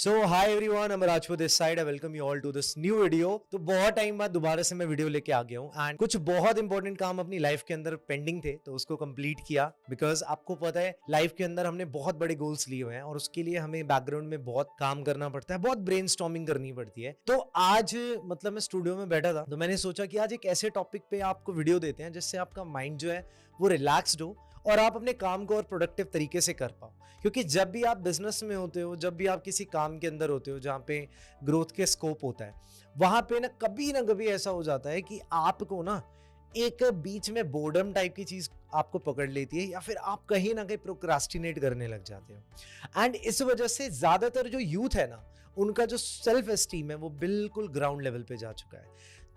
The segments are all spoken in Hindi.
So hi everyone, I'm Rajput this side. I welcome you all to this new video. तो बहुत टाइम बाद दोबारा से मैं वीडियो लेके आ गया हूँ एंड कुछ बहुत इंपॉर्टेंट काम अपनी लाइफ के अंदर पेंडिंग थे तो उसको कंप्लीट किया। बिकॉज आपको पता है लाइफ के अंदर हमने बहुत बड़े गोल्स लिए हुए हैं और उसके लिए हमें बैकग्राउंड में बहुत काम करना पड़ता है, बहुत ब्रेनस्टॉर्मिंग करनी पड़ती है। तो आज मतलब मैं स्टूडियो में बैठा था तो मैंने सोचा कि आज एक ऐसे टॉपिक पे आपको वीडियो देते हैं जिससे आपका माइंड जो है वो रिलैक्स्ड हो और आप अपने काम को और प्रोडक्टिव तरीके से कर पाओ। क्योंकि जब भी आप बिजनेस में होते हो, जब भी आप किसी काम के अंदर होते हो जहाँ पे ग्रोथ के स्कोप होता है, वहां पे ना कभी ऐसा हो जाता है कि आपको ना एक बीच में बोर्डम टाइप की चीज आपको पकड़ लेती है या फिर आप कहीं ना कहीं प्रोक्रास्टिनेट करने लग जाते हो। एंड इस वजह से ज्यादातर जो यूथ है ना, उनका जो सेल्फ एस्टीम है वो बिल्कुल ग्राउंड लेवल पे जा चुका है।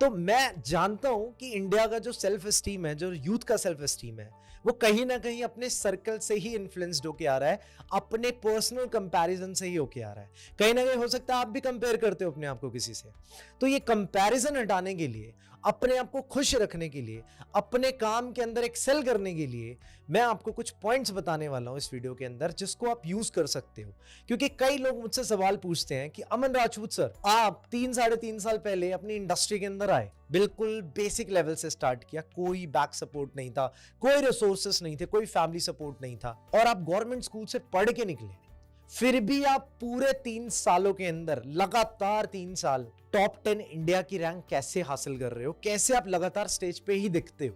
तो मैं जानता हूं कि इंडिया का जो सेल्फ एस्टीम है, जो यूथ का सेल्फ एस्टीम है, वो कहीं ना कहीं अपने सर्कल से ही इन्फ्लुएंस्ड होके आ रहा है, अपने पर्सनल कंपैरिजन से ही होके आ रहा है। कहीं ना कहीं हो सकता है आप भी कंपेयर करते हो अपने आप को किसी से। तो ये कंपैरिजन हटाने के लिए, अपने आप को खुश रखने के लिए, अपने काम के अंदर एक्सेल करने के लिए मैं आपको कुछ पॉइंट्स बताने वाला हूं इस वीडियो के अंदर जिसको आप यूज कर सकते हो। क्योंकि कई लोग मुझसे सवाल पूछते हैं कि अमन राजपूत सर, आप 3-3.5 साल पहले अपनी इंडस्ट्री के अंदर आए, बिल्कुल बेसिक लेवल से स्टार्ट किया, कोई बैक सपोर्ट नहीं था, कोई रिसोर्सेस नहीं थे, कोई फैमिली सपोर्ट नहीं था और आप गवर्नमेंट स्कूल से पढ़ के निकले। फिर भी आप पूरे 3 सालों के अंदर लगातार 3 साल टॉप 10 इंडिया की रैंक कैसे हासिल कर रहे हो, कैसे आप लगातार स्टेज पे ही दिखते हो।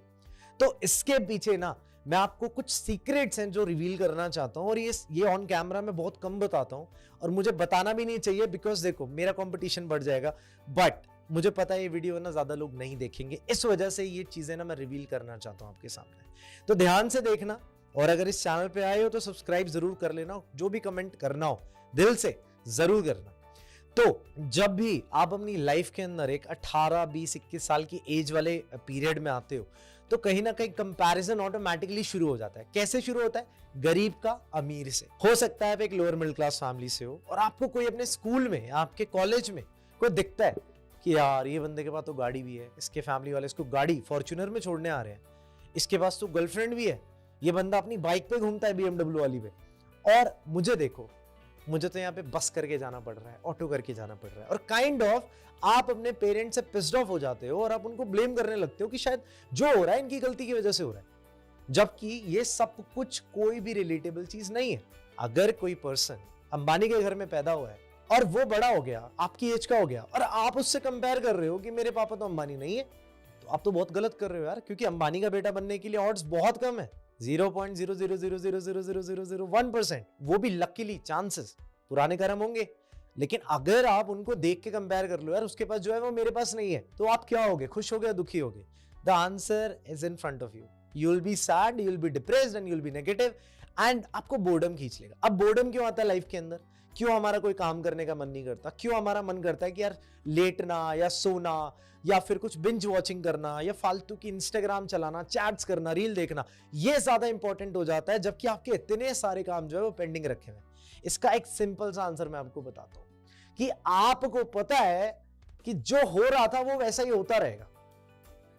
तो इसके पीछे ना मैं आपको कुछ सीक्रेट्स हैं जो रिवील करना चाहता हूं और ये ऑन कैमरा में बहुत कम बताता हूं और मुझे बताना भी नहीं चाहिए बिकॉज देखो मेरा कंपटीशन बढ़ जाएगा। बट मुझे पता है ये वीडियो ना ज्यादा लोग नहीं देखेंगे, इस वजह से ये चीजें ना मैं रिवील करना चाहता हूं आपके सामने। तो ध्यान से देखना और अगर इस चैनल पे आए हो तो सब्सक्राइब जरूर कर लेना, जो भी कमेंट करना हो दिल से जरूर करना। तो जब भी आप अपनी लाइफ के अंदर एक 18, 20, 21 साल की एज वाले पीरियड में आते हो तो कहीं ना कहीं कंपैरिजन ऑटोमेटिकली शुरू हो जाता है। कैसे शुरू होता है? गरीब का अमीर से। हो सकता है आप एक लोअर मिडिल क्लास फैमिली से हो और आपको कोई अपने स्कूल में, आपके कॉलेज में कोई दिखता है कि यार ये बंदे के पास तो गाड़ी भी है, इसके फैमिली वाले इसको गाड़ी फॉर्च्यूनर में छोड़ने आ रहे हैं, इसके पास तो गर्लफ्रेंड भी है, ये बंदा अपनी बाइक पे घूमता है BMW वाली पे, और मुझे देखो, मुझे तो यहाँ पे बस करके जाना पड़ रहा है, ऑटो करके जाना पड़ रहा है। और काइंड ऑफ आप अपने पेरेंट्स से पिस्ड ऑफ हो जाते हो और आप उनको ब्लेम करने लगते हो कि शायद जो हो रहा है इनकी गलती की वजह से हो रहा है, जबकि ये सब कुछ कोई भी रिलेटेबल चीज नहीं है। अगर कोई पर्सन अंबानी के घर में पैदा हुआ है और वो बड़ा हो गया, आपकी एज का हो गया, और आप उससे कंपेयर कर रहे हो कि मेरे पापा तो अंबानी नहीं है, तो आप तो बहुत गलत कर रहे हो यार। क्योंकि अंबानी का बेटा बनने के लिए ऑड्स बहुत कम है, 0.000000001%, वो भी लकीली चांसेस, पुराने कर्म होंगे। लेकिन अगर आप उनको देख के कंपेयर कर लो यार, उसके पास जो है वो मेरे पास नहीं है, तो आप क्या होगे? खुश हो गए, दुखी हो गए? The answer is in front of you. You will be sad, you will be depressed and you will be negative and आपको बोर्डम खींच लेगा। अब बोर्डम क्यों आता है लाइफ के अंदर? क्यों हमारा कोई काम करने का मन नहीं करता? क्यों हमारा मन करता है कि यार लेटना या सोना या फिर कुछ बिंज वॉचिंग करना या फालतू की इंस्टाग्राम चलाना, चैट्स करना, रील देखना, ये ज्यादा इंपॉर्टेंट हो जाता है, जबकि आपके इतने सारे काम जो है वो पेंडिंग रखे हुए हैं। इसका एक सिंपल सा आंसर मैं आपको बताता हूं कि आपको पता है कि जो हो रहा था वो वैसा ही होता रहेगा,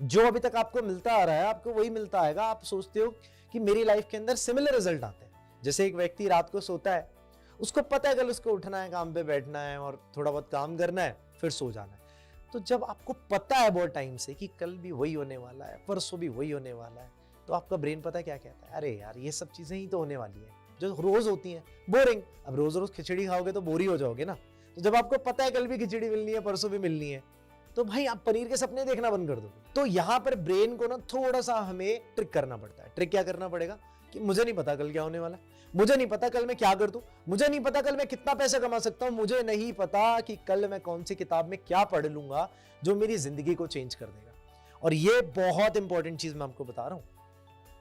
जो अभी तक आपको मिलता आ रहा है आपको वही मिलता आएगा। आप सोचते हो कि मेरी लाइफ के अंदर सिमिलर रिजल्ट आते हैं। जैसे एक व्यक्ति रात को सोता है, उसको पता है कल उसको उठना है, काम पे बैठना है और थोड़ा बहुत काम करना है, फिर सो जाना है। तो जब आपको पता है बहुत टाइम से कि कल भी वही होने वाला है, परसों भी वही होने वाला है, तो आपका ब्रेन पता है क्या कहता है? अरे यार ये सब चीजें ही तो होने वाली है जो रोज होती हैं, बोरिंग। अब रोज रोज खिचड़ी खाओगे तो बोरी हो जाओगे ना। तो जब आपको पता है कल भी खिचड़ी मिलनी है, परसों भी मिलनी है, तो भाई आप पनीर के सपने देखना बंद कर दोगे। तो यहाँ पर ब्रेन को ना थोड़ा सा हमें ट्रिक करना पड़ता है। ट्रिक क्या करना पड़ेगा कि मुझे नहीं पता कल क्या होने वाला है, मुझे नहीं पता कल मैं क्या कर दूं, मुझे नहीं पता कल मैं कितना पैसा कमा सकता हूं, मुझे नहीं पता कि कल मैं कौन सी किताब में क्या पढ़ लूंगा जो मेरी जिंदगी को चेंज कर देगा। और ये बहुत इंपॉर्टेंट चीज मैं आपको बता रहा हूं।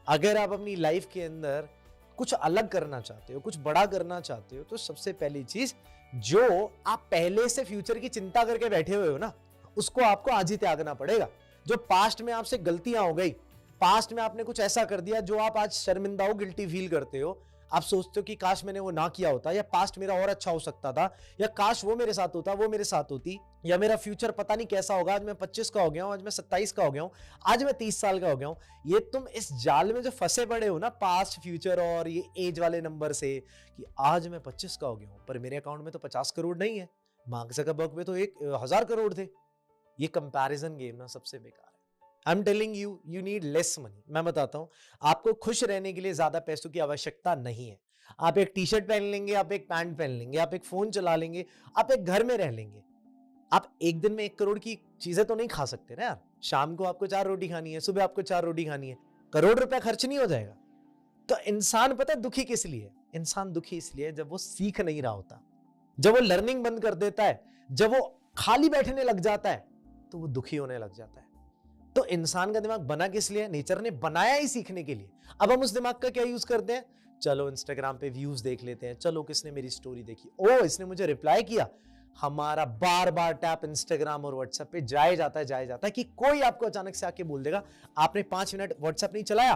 अगर आप अपनी लाइफ के अंदर कुछ अलग करना चाहते हो, कुछ बड़ा करना चाहते हो, तो सबसे पहली चीज जो आप पहले से फ्यूचर की चिंता करके बैठे हुए हो ना, उसको आपको आज ही त्यागना पड़ेगा। जो पास्ट में आपसे गलतियां हो गई, पास्ट में आपने कुछ ऐसा कर दिया जो आप आज शर्मिंदा हो, गिल्टी फील करते हो, आप सोचते हो कि काश मैंने वो ना किया होता, या पास्ट मेरा और अच्छा हो सकता था, या काश वो मेरे साथ होता, वो मेरे साथ होती, या मेरा फ्यूचर पता नहीं कैसा होगा, आज मैं 25 का हो गया हूं, आज मैं 27 का हो गया हूं, आज मैं 30 साल का हो गया हूं। ये तुम इस जाल में जो फंसे पड़े हो ना, पास्ट फ्यूचर और ये एज वाले नंबर से, कि आज मैं 25 का हो गया हूं पर मेरे अकाउंट में तो 50 करोड़ नहीं है, मार्क ज़करबर्ग में तो 1000 करोड़ थे। ये कंपैरिजन गेम ना सबसे बेकार है। I am telling you, you need less money. मैं बताता हूं, आपको खुश रहने के लिए ज्यादा पैसों की आवश्यकता नहीं है। आप एक टी शर्ट पहन लेंगे, आप एक पैंट पहन लेंगे, आप एक फोन चला लेंगे, आप एक घर में रह लेंगे। आप एक दिन में 1 करोड़ की चीजें तो नहीं खा सकते ना यार। शाम को आपको 4 रोटी खानी है, सुबह आपको 4 रोटी खानी है, करोड़ रुपया खर्च नहीं हो जाएगा। तो इंसान पता है दुखी किस लिए? इंसान दुखी इसलिए जब वो सीख नहीं रहा होता, जब वो लर्निंग बंद कर देता है, जब वो खाली बैठने लग जाता है, तो वो दुखी होने लग जाता है। तो इंसान का दिमाग बना किस लिए? नेचर ने बनाया ही सीखने के लिए। अब हम उस दिमाग का क्या यूज करते हैं? चलो इंस्टाग्राम पे व्यूज देख लेते हैं, चलो किसने मेरी स्टोरी देखी, ओ इसने मुझे रिप्लाई किया। हमारा बार बार टैप इंस्टाग्राम और व्हाट्सएप पे जाए जाता है कि कोई आपको अचानक से आके बोल देगा, आपने 5 मिनट व्हाट्सएप नहीं चलाया,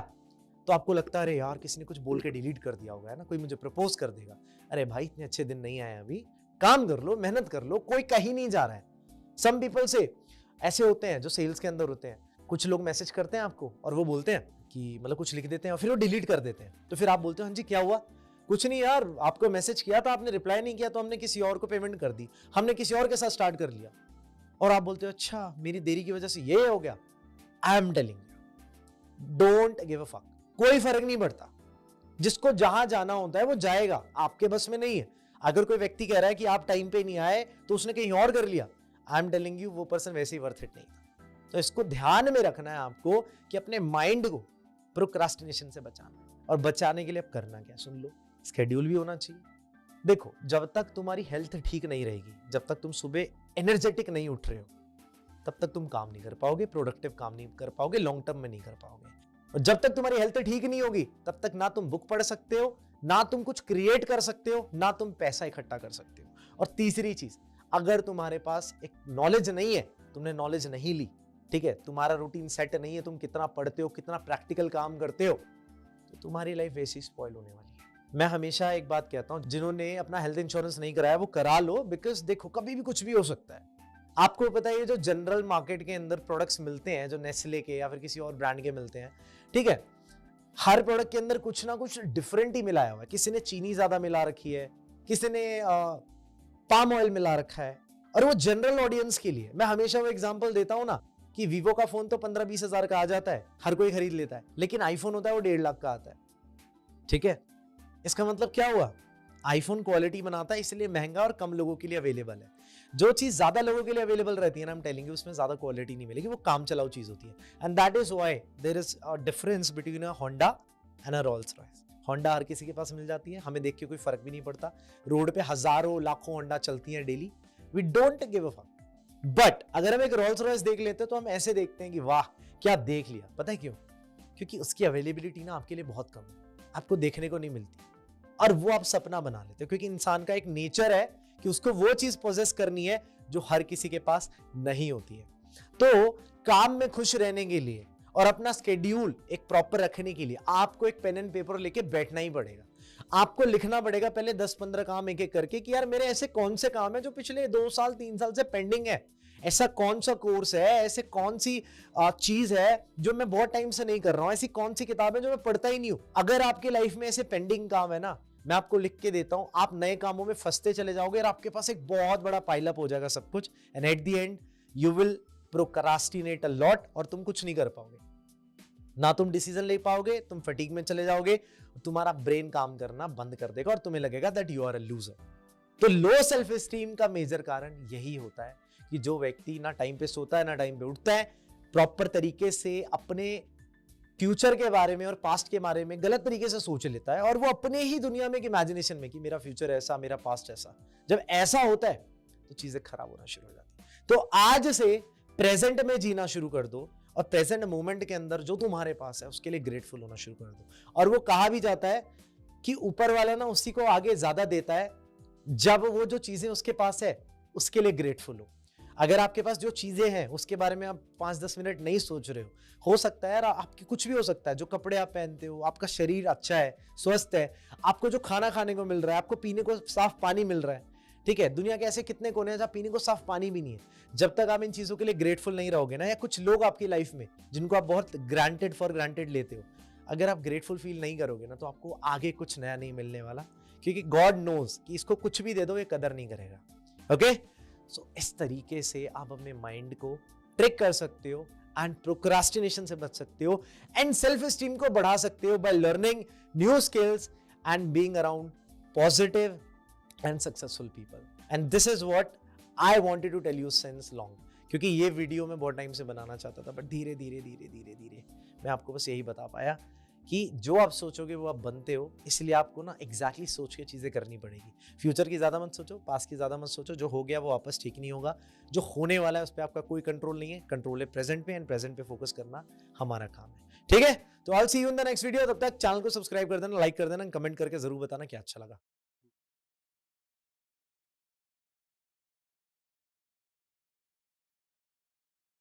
तो आपको लगता है अरे यार किसी ने कुछ बोल के डिलीट कर दिया होगा, है ना, कोई मुझे प्रपोज कर देगा। अरे भाई इतने अच्छे दिन नहीं आए अभी, काम कर लो, मेहनत कर लो, कोई कहीं नहीं जा रहा है। सम पीपल से ऐसे होते हैं जो सेल्स के अंदर होते हैं, कुछ लोग मैसेज करते हैं आपको और वो बोलते हैं कि मतलब कुछ लिख देते हैं और फिर वो डिलीट कर देते हैं। तो फिर आप बोलते हो हाँ जी क्या हुआ? कुछ नहीं यार, आपको मैसेज किया था, आपने रिप्लाई नहीं किया, तो हमने किसी और को पेमेंट कर दी, हमने किसी और के साथ स्टार्ट कर लिया। और आप बोलते हो अच्छा मेरी देरी की वजह से ये हो गया। I am telling you, don't give a fuck. कोई फर्क नहीं पड़ता, जिसको जहां जाना होता है वो जाएगा, आपके बस में नहीं है। अगर कोई व्यक्ति कह रहा है कि आप टाइम पे नहीं आए तो उसने कहीं और कर लिया, आई एम टेलिंग यू वो पर्सन वैसे ही वर्थ इट नहीं था। तो इसको ध्यान में रखना है आपको कि अपने माइंड को प्रोक्रास्टिनेशन से बचाना है। और बचाने के लिए अब करना क्या, सुन लो, स्केड्यूल भी होना चाहिए। देखो जब तक तुम्हारी हेल्थ ठीक नहीं रहेगी, जब तक तुम सुबह एनर्जेटिक नहीं उठ रहे हो, तब तक तुम काम नहीं कर पाओगे, प्रोडक्टिव काम नहीं कर पाओगे, लॉन्ग टर्म में नहीं कर पाओगे। और जब तक तुम्हारी हेल्थ ठीक नहीं होगी, तब तक ना तुम बुक पढ़ सकते हो, ना तुम कुछ क्रिएट कर सकते हो, ना तुम पैसा इकट्ठा कर सकते हो। और तीसरी चीज, अगर तुम्हारे पास एक नॉलेज नहीं है, तुमने नॉलेज नहीं ली, ठीक है, तुम्हारा रूटीन सेट नहीं है, तुम कितना पढ़ते हो, कितना प्रैक्टिकल काम करते हो, तो तुम्हारी लाइफ वैसे ही स्पॉइल होने वाली है। मैं हमेशा एक बात कहता हूं, जिन्होंने अपना हेल्थ इंश्योरेंस नहीं कराया वो करा लो, बिकॉज देखो कभी भी कुछ भी हो सकता है। आपको पता है ये जो जनरल मार्केट के अंदर प्रोडक्ट्स मिलते हैं, जो नेस्ले के या फिर किसी और ब्रांड के मिलते हैं, ठीक है, हर प्रोडक्ट के अंदर कुछ ना कुछ डिफरेंट ही मिलाया हुआ है। किसी ने चीनी ज्यादा मिला रखी है, किसी ने पाम ऑयल मिला रखा है, और वो जनरल ऑडियंस के लिए। मैं हमेशा वो एग्जांपल देता हूं ना कि वीवो का फोन तो 15-20 हजार का आ जाता है, हर कोई खरीद लेता है, लेकिन आईफोन होता है वो 1.5 लाख का आता है, ठीक है। इसका मतलब क्या हुआ? आईफोन क्वालिटी बनाता है इसलिए महंगा और कम लोगों के लिए अवेलेबल है। जो चीज ज्यादा लोगों के लिए अवेलेबल रहती है ना, हम टेलिंग उसमें ज्यादा क्वालिटी नहीं मिलेगी, वो काम चलाऊ चीज होती है। And that is why there is a difference between a Honda and a Rolls Royce. Honda हर किसी के पास मिल जाती है, हमें देख के कोई फर्क भी नहीं पड़ता। रोड पे हजारों लाखों होंडा चलती हैं daily, we don't give a fuck. But अगर हम एक रोल्स रॉयस देख लेते हैं तो हम ऐसे देखते हैं कि वाह क्या देख लिया। पता है क्यों? क्योंकि उसकी अवेलेबिलिटी ना आपके लिए बहुत कम है, आपको देखने को नहीं मिलती, और वो आप सपना बना लेते हो। क्योंकि इंसान का एक नेचर है कि उसको वो चीज पोजेस करनी है जो हर किसी के पास नहीं होती है। तो काम में खुश रहने के लिए और अपना स्केड्यूल एक प्रॉपर रखने के लिए आपको एक पेन एंड पेपर लेके बैठना ही पड़ेगा। आपको लिखना पड़ेगा पहले 10-15 काम एक एक करके कि यार मेरे ऐसे कौन से काम है जो पिछले 2 साल 3 साल से पेंडिंग है, ऐसा कौन सा कोर्स है, ऐसे कौन सी चीज है जो मैं बहुत टाइम से नहीं कर रहा हूं, ऐसी कौन सी किताब है जो मैं पढ़ता ही नहीं हूं। अगर आपकी लाइफ में ऐसे पेंडिंग काम है ना, मैं आपको लिख के देता हूं, आप नए कामों में फंसते चले जाओगे और आपके पास एक बहुत बड़ा पाइल अप हो जाएगा सब कुछ, and at the end you will procrastinate a lot, और तुम कुछ नहीं कर पाओगे, ना तुम डिसीजन ले पाओगे, तुम फटीग में चले जाओगे, तुम्हारा ब्रेन काम करना बंद कर देगा और तुम्हें लगेगा that you are a loser. तो लो सेल्फ एस्टीम का मेजर कारण यही होता है कि जो व्यक्ति ना टाइम पे सोता है, ना टाइम पे उठता है, प्रॉपर तरीके से अपने फ्यूचर के बारे में और पास्ट के बारे में गलत तरीके से सोच लेता है, और वो अपने ही दुनिया में, इमेजिनेशन में, कि मेरा फ्यूचर ऐसा, मेरा पास्ट ऐसा। जब ऐसा होता है तो चीजें खराब होना शुरू हो जाती है। तो आज से प्रेजेंट में जीना शुरू कर दो, और प्रेजेंट मोमेंट के अंदर जो तुम्हारे पास है उसके लिए ग्रेटफुल होना शुरू कर दो। और वो कहा भी जाता है कि ऊपर वाला ना उसी को आगे ज्यादा देता है जब वो जो चीजें उसके पास है उसके लिए ग्रेटफुल हो। अगर आपके पास जो चीजें हैं उसके बारे में आप 5-10 मिनट नहीं सोच रहे हो सकता है यार आपकी कुछ भी हो सकता है, जो कपड़े आप पहनते हो, आपका शरीर अच्छा है, स्वस्थ है, आपको जो खाना खाने को मिल रहा है, आपको पीने को साफ पानी मिल रहा है, ठीक है। दुनिया के ऐसे कितने कोने हैं जहाँ पीने को साफ पानी भी नहीं है। जब तक आप इन चीजों के लिए ग्रेटफुल नहीं रहोगे ना, या कुछ लोग आपकी लाइफ में जिनको आप बहुत ग्रांटेड फॉर ग्रांटेड लेते हो, अगर आप ग्रेटफुल फील नहीं करोगे ना, तो आपको आगे कुछ नया नहीं मिलने वाला, क्योंकि गॉड नोज कि इसको कुछ भी दे दो ये कदर नहीं करेगा। ओके, सो इस तरीके से आप अपने माइंड को ट्रिक कर सकते हो एंड प्रोक्रास्टिनेशन से बच सकते हो एंड सेल्फ एस्टीम को बढ़ा सकते हो by learning new skills and being around positive and successful people. And this is what I wanted to tell you since long, क्योंकि ये वीडियो मैं बहुत टाइम से बनाना चाहता था, बट धीरे धीरे धीरे धीरे धीरे मैं आपको बस यही बता पाया कि जो आप सोचोगे वो आप बनते हो। इसलिए आपको ना एग्जैक्टली सोच के चीज़ें करनी पड़ेगी। फ्यूचर की ज़्यादा मत सोचो, पास्ट की ज़्यादा मत सोचो, जो हो गया वो वापस ठीक नहीं होगा, जो होने वाला है उस पर आपका कोई कंट्रोल नहीं है, कंट्रोल है प्रेजेंट पे, एंड प्रेजेंट पे फोकस करना हमारा काम है, ठीक है। तो I will see you in the next video. तब तक चैनल को सब्सक्राइब कर देना, लाइक कर देना, कमेंट करके जरूर बताना क्या अच्छा लगा।